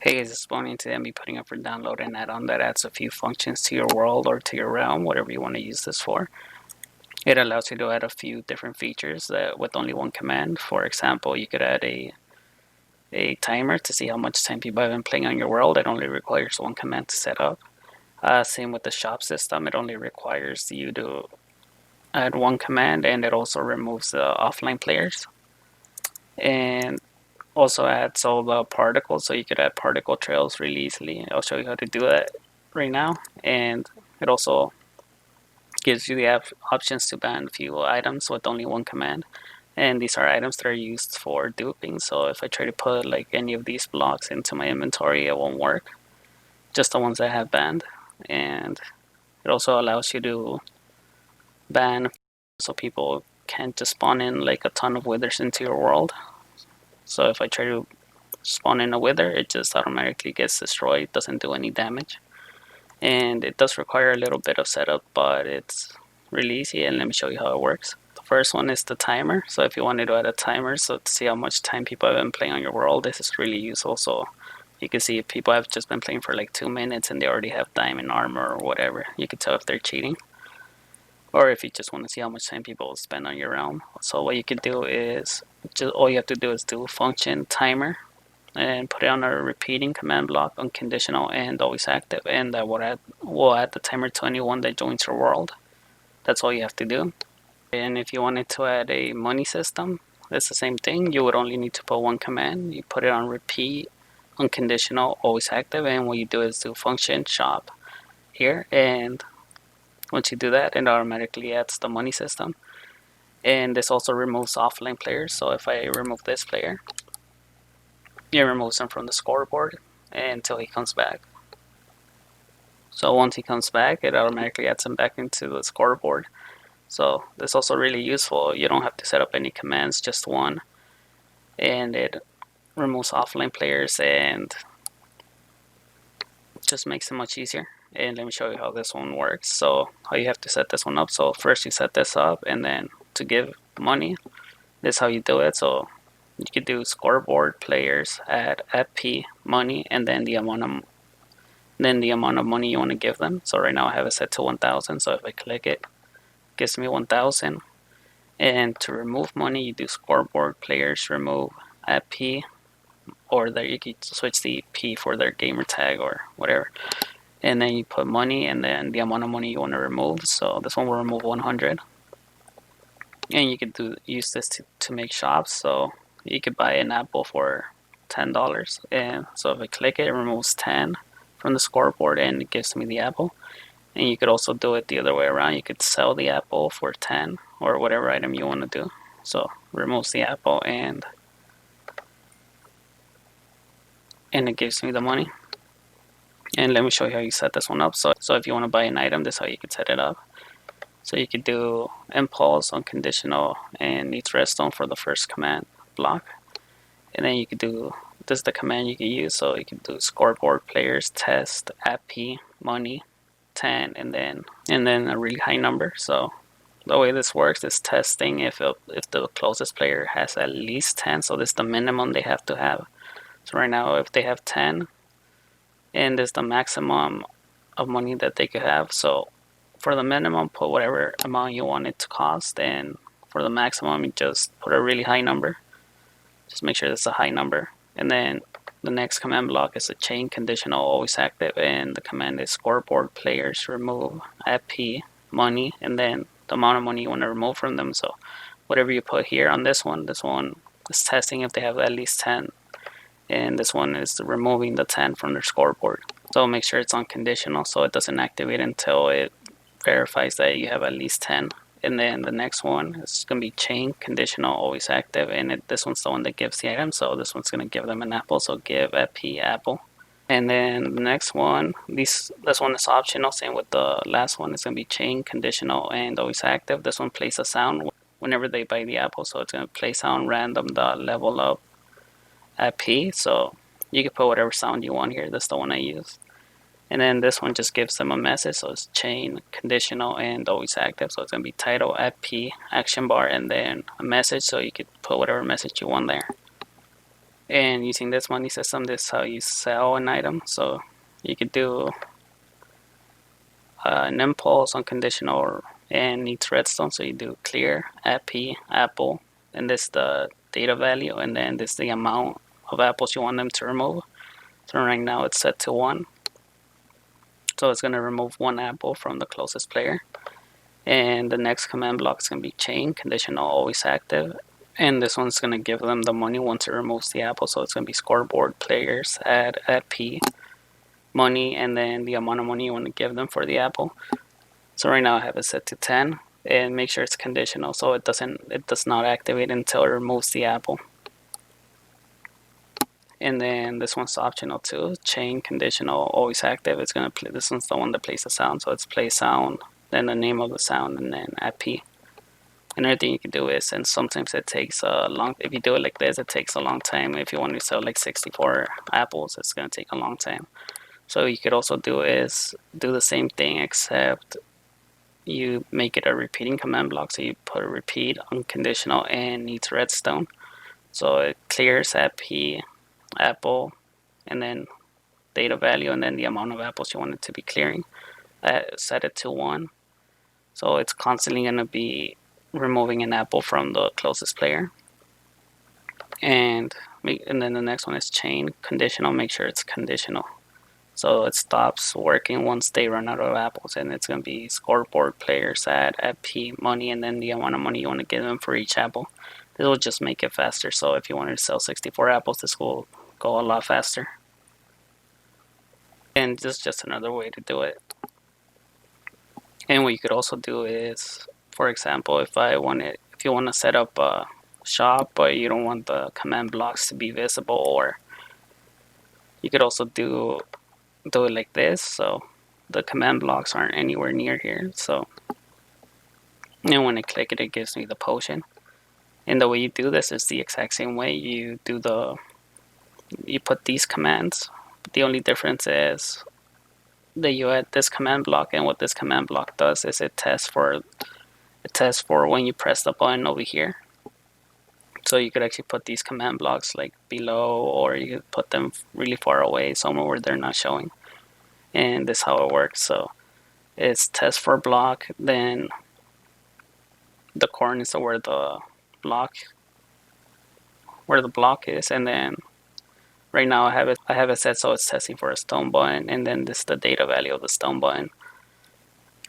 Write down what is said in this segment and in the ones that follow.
Hey, this is Bonnie, and today I'll be putting up for download an add-on that adds a few functions to your world or to your realm, whatever you want to use this for. It allows you to add a few different features with only one command. For example, you could add a timer to see how much time people have been playing on your world. It only requires one command to set up. Same with the shop system. It only requires you to add one command, and it also removes the offline players. And also adds all the particles, so you could add particle trails really easily. I'll show you how to do that right now. And it also gives you the options to ban a few items with only one command. And these are items that are used for duping, so if I try to put like any of these blocks into my inventory, it won't work. Just the ones I have banned. And it also allows you to ban so people can't just spawn in like a ton of withers into your world. So if I try to spawn in a wither, it just automatically gets destroyed, doesn't do any damage. And it does require a little bit of setup, but it's really easy, and let me show you how it works. The first one is the timer. So if you wanted to add a timer, so to see how much time people have been playing on your world, this is really useful. So you can see if people have just been playing for like 2 minutes and they already have diamond armor or whatever. You can tell if they're cheating, or if you just want to see how much time people spend on your realm. So what you can do is, all you have to do is do function timer and put it on a repeating command block, unconditional and always active, and that will add the timer to anyone that joins your world. That's all you have to do. And if you wanted to add a money system, it's the same thing. You would only need to put one command. You put it on repeat, unconditional, always active, and what you do is do function shop here, and once you do that, it automatically adds the money system. And this also removes offline players. So if I remove this player, it removes him from the scoreboard until he comes back. So once he comes back, it automatically adds him back into the scoreboard. So this is also really useful. You don't have to set up any commands, just one. And it removes offline players and just makes it much easier. And let me show you how this one works. So how you have to set this one up. So first you set this up, and then to give money, this is how you do it. So you could do scoreboard players add P money, and then the amount of money you want to give them. So right now I have it set to 1,000. So if I click it, it gives me 1,000. And to remove money, you do scoreboard players remove at P, or there you can switch the P for their gamertag or whatever. And then you put money and then the amount of money you want to remove. So this one will remove 100. And you could use this to make shops. So you could buy an apple for $10. And so if I click it, it removes 10 from the scoreboard and it gives me the apple. And you could also do it the other way around. You could sell the apple for 10 or whatever item you want to do. So removes the apple and it gives me the money. And let me show you how you set this one up. So if you want to buy an item, this is how you could set it up. So you could do impulse, unconditional, and needs redstone for the first command block. And then you could do, this is the command you could use. So you could do scoreboard players test at P money 10 and then a really high number. So the way this works is testing if the closest player has at least 10. So this is the minimum they have to have. So right now if they have 10, and this is the maximum of money that they could have. So for the minimum, put whatever amount you want it to cost, and for the maximum, you just put a really high number. Just make sure it's a high number. And then the next command block is a chain conditional always active, and the command is scoreboard players remove at P money, and then the amount of money you want to remove from them. So whatever you put here on this one is testing if they have at least 10. And this one is removing the 10 from their scoreboard. So make sure it's unconditional so it doesn't activate until it verifies that you have at least 10. And then the next one is going to be chain conditional always active, and this one's the one that gives the item, so this one's going to give them an apple, so give at P apple. And then the next one, this one is optional, same with the last one. It's going to be chain conditional and always active. This one plays a sound whenever they buy the apple, so it's going to play sound random the level up at P. So you can put whatever sound you want here. That's the one I use. And then this one just gives them a message, so it's chain conditional and always active. So it's going to be title at P action bar and then a message, so you could put whatever message you want there. And using this money system, this is how you sell an item. So you could do an impulse, unconditional, and needs redstone. So you do clear, AP, apple, and this the data value, and then this the amount of apples you want them to remove. So right now it's set to 1. So it's going to remove 1 apple from the closest player. And the next command block is going to be chain, conditional, always active. And this one's going to give them the money once it removes the apple. So it's going to be scoreboard players, add P, money, and then the amount of money you want to give them for the apple. So right now I have it set to 10, and make sure it's conditional, so it does not activate until it removes the apple. And then this one's optional too, chain, conditional, always active. It's gonna play. This one's the one that plays the sound, so it's play sound, then the name of the sound, and then P. And everything you can do is, and sometimes it takes a long. If you do it like this, it takes a long time. If you want to sell like 64 apples, it's gonna take a long time. So you could also do is do the same thing, except you make it a repeating command block. So you put a repeat, unconditional, and needs redstone. So it clears P, apple, and then data value, and then the amount of apples you want it to be clearing. Set it to 1. So it's constantly going to be removing an apple from the closest player. And then the next one is chain, conditional. Make sure it's conditional. So it stops working once they run out of apples, and it's going to be scoreboard players add P, money, and then the amount of money you want to give them for each apple. This will just make it faster. So if you wanted to sell 64 apples, this will go a lot faster. And this is just another way to do it. And what you could also do is, for example, if you want to set up a shop, but you don't want the command blocks to be visible, or you could also do it like this, so the command blocks aren't anywhere near here. So, and when I click it, it gives me the potion. And the way you do this is the exact same way you put these commands. But the only difference is that you add this command block, and what this command block does is it tests for when you press the button over here. So you could actually put these command blocks like below, or you could put them really far away, somewhere where they're not showing. And this is how it works. So it's test for block, then the coordinates of where the block is, and then right now I have it set so it's testing for a stone button, and then this is the data value of the stone button.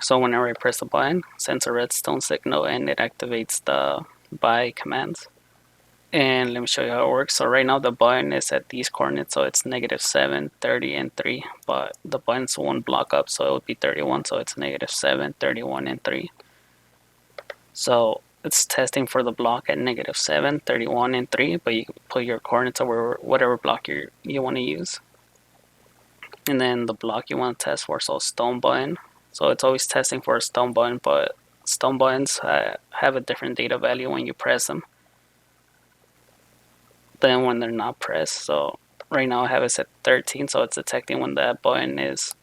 So whenever I press the button, it sends a redstone signal, and it activates the buy commands. And let me show you how it works. So right now the button is at these coordinates, so it's -7, 30, and 3. But the button's 1 block up, so it would be 31. So it's -7, 31, and 3. So it's testing for the block at -7, 31, and 3. But you can put your coordinates over whatever block you want to use. And then the block you want to test for, so stone button. So it's always testing for a stone button, but stone buttons have a different data value when you press them than when they're not pressed. So right now I have it set 13, so it's detecting when that button is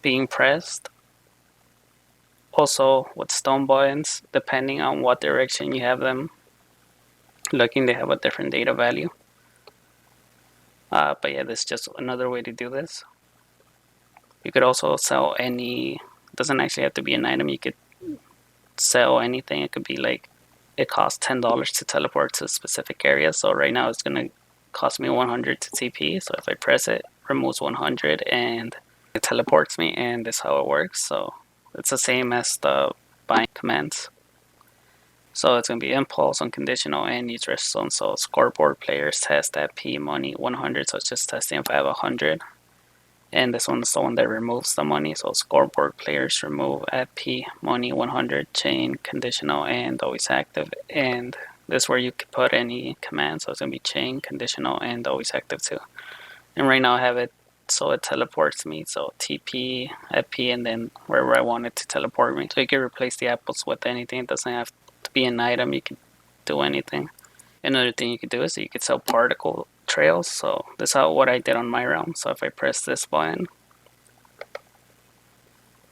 being pressed. Also, with stone buttons, depending on what direction you have them looking, they have a different data value. But yeah, this is just another way to do this. You could also sell any, it doesn't actually have to be an item, you could sell anything. It could be like, it costs $10 to teleport to a specific area. So right now it's going to cost me 100 to TP. So if I press it, removes 100 and it teleports me, and this is how it works. So it's the same as the buying commands. So it's going to be impulse, unconditional, and needs redstone. So scoreboard players test at P, money 100. So it's just testing if I have 100. And this one's the one that removes the money. So scoreboard players remove at P, money 100, chain, conditional, and always active. And this is where you can put any command. So it's going to be chain, conditional, and always active too. And right now I have it so it teleports me. So TP, at P, and then wherever I want it to teleport me. So you can replace the apples with anything. It doesn't have to be an item. You can do anything. Another thing you could do is you could sell particle trails. So this is what I did on my realm. So if I press this button,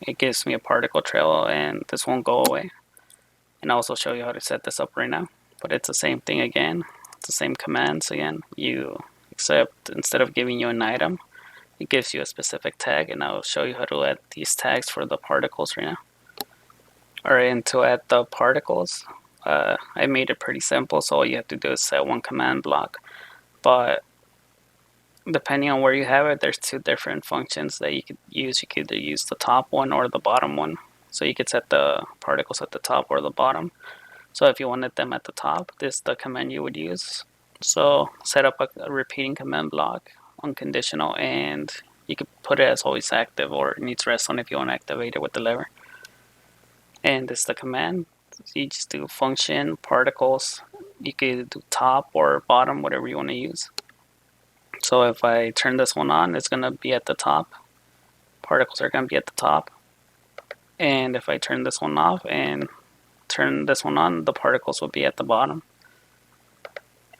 it gives me a particle trail, and this won't go away. And I'll also show you how to set this up right now. But it's the same thing again. the same commands again. Except instead of giving you an item, it gives you a specific tag, and I'll show you how to add these tags for the particles right now. Alright, and to add the particles, I made it pretty simple, so all you have to do is set one command block. But depending on where you have it, there's two different functions that you could use. You could either use the top one or the bottom one. So you could set the particles at the top or the bottom. So if you wanted them at the top, this is the command you would use. So set up a repeating command block, unconditional, and you could put it as always active or needs rest on if you want to activate it with the lever. And this is the command. You just do function, particles. You could do top or bottom, whatever you want to use. So if I turn this one on, it's going to be at the top. Particles are going to be at the top. And if I turn this one off and turn this one on, the particles will be at the bottom.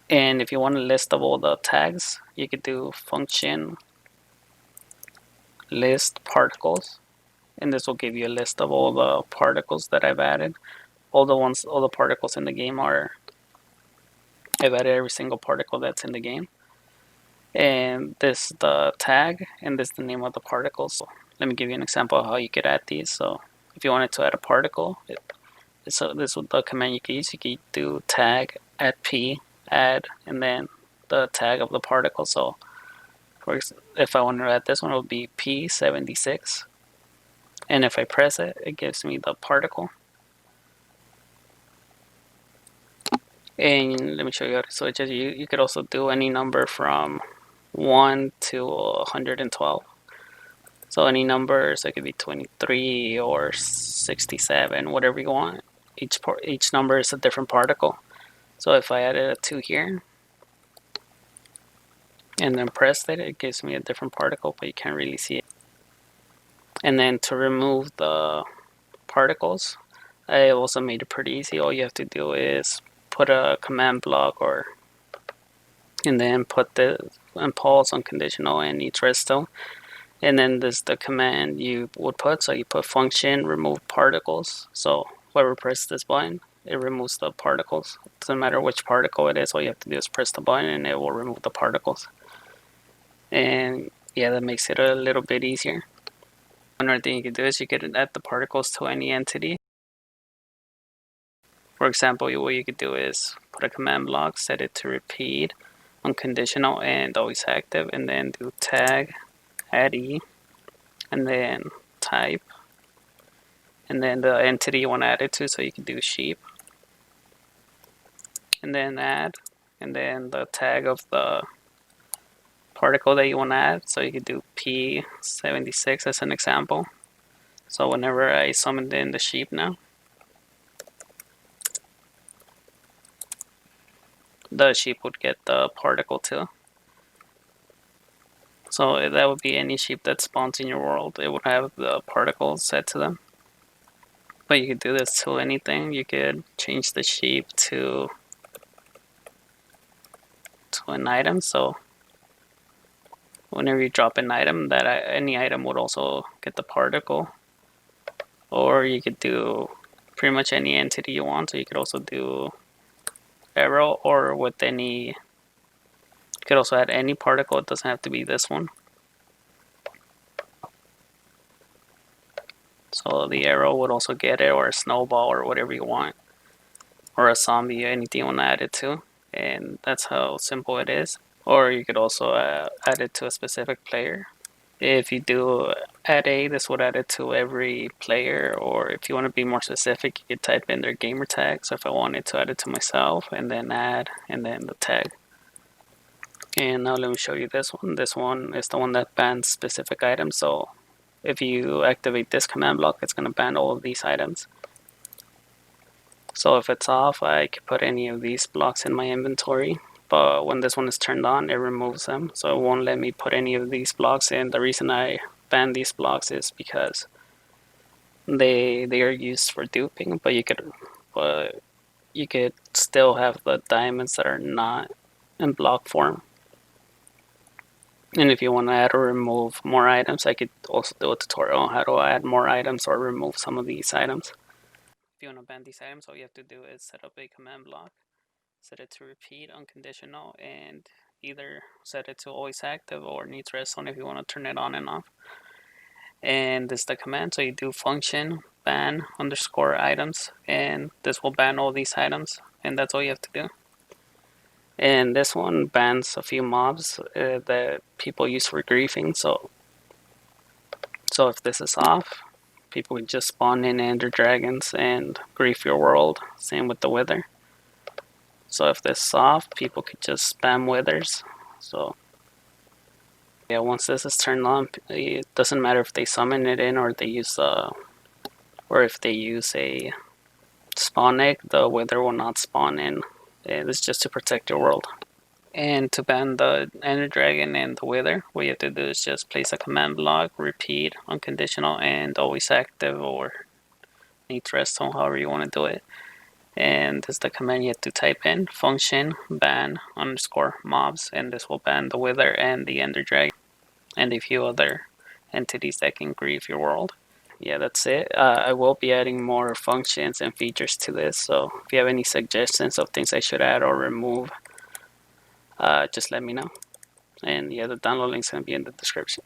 And if you want a list of all the tags, you could do function list particles, and this will give you a list of all the particles that I've added. All the particles in the game I've added every single particle that's in the game. And this is the tag, and this is the name of the particle. So let me give you an example of how you could add these. So if you wanted to add a particle, so this is the command you could use. You could do tag add p add, and then the tag of the particle. So if I want to add this one, it would be P76, and if I press it, it gives me the particle. And let me show you how to switch it. You could also do any number from 1 to 112. So any numbers, it could be 23 or 67, whatever you want. Each number is a different particle. So if I added a 2 here and then pressed it, it gives me a different particle, but you can't really see it. And then to remove the particles, I also made it pretty easy. All you have to do is put a command block and then put the pause unconditional and each rest still. And then this is the command you would put. So you put function remove particles. So whoever presses this button, it removes the particles. It doesn't matter which particle it is. All you have to do is press the button and it will remove the particles. And yeah, that makes it a little bit easier. Another thing you can do is you can add the particles to any entity. For example, what you could do is put a command block, set it to repeat, unconditional, and always active, and then do tag add e, and then type, and then the entity you want to add it to. So you can do sheep, and then add, and then the tag of the particle that you want to add. So you could do P76 as an example. So whenever I summoned in the sheep now, the sheep would get the particle too. So that would be any sheep that spawns in your world. It would have the particles set to them. But you could do this to anything. You could change the sheep to an item. So whenever you drop an item, that any item would also get the particle. Or you could do pretty much any entity you want. So you could also do arrow, or with any, you could also add any particle. It doesn't have to be this one. So the arrow would also get it, or a snowball, or whatever you want, or a zombie, anything you want to add it to. And that's how simple it is. Or you could also add it to a specific player. If you do add a, this would add it to every player. Or if you want to be more specific, you could type in their gamertag. So if I wanted to add it to myself, and then add, and then the tag. And now let me show you this one. This one is the one that bans specific items. So if you activate this command block, it's going to ban all of these items. So if it's off, I could put any of these blocks in my inventory. But when this one is turned on, it removes them. So it won't let me put any of these blocks in. The reason I ban these blocks is because they are used for duping, but you could still have the diamonds that are not in block form. And if you want to add or remove more items, I could also do a tutorial on how to add more items or remove some of these items. If you want to ban these items, all you have to do is set up a command block, set it to repeat unconditional, and either set it to always active or needs redstone if you want to turn it on and off. And this is the command, so you do function ban underscore items, and this will ban all these items, and that's all you have to do. And this one bans a few mobs that people use for griefing. So if this is off, people would just spawn in ender dragons and grief your world. Same with the wither. So if this is off, people could just spam withers. So yeah, once this is turned on, it doesn't matter if they summon it in or they use or if they use a spawn egg, the wither will not spawn in. It's just to protect your world. And to ban the ender dragon and the wither, what you have to do is just place a command block, repeat, unconditional, and always active, or needs redstone, however you want to do it. And this is the command you have to type in, function ban underscore mobs, and this will ban the wither and the ender dragon and a few other entities that can grieve your world. Yeah, that's it. I will be adding more functions and features to this, so if you have any suggestions of things I should add or remove, just let me know. And yeah, the download link's going to be in the description.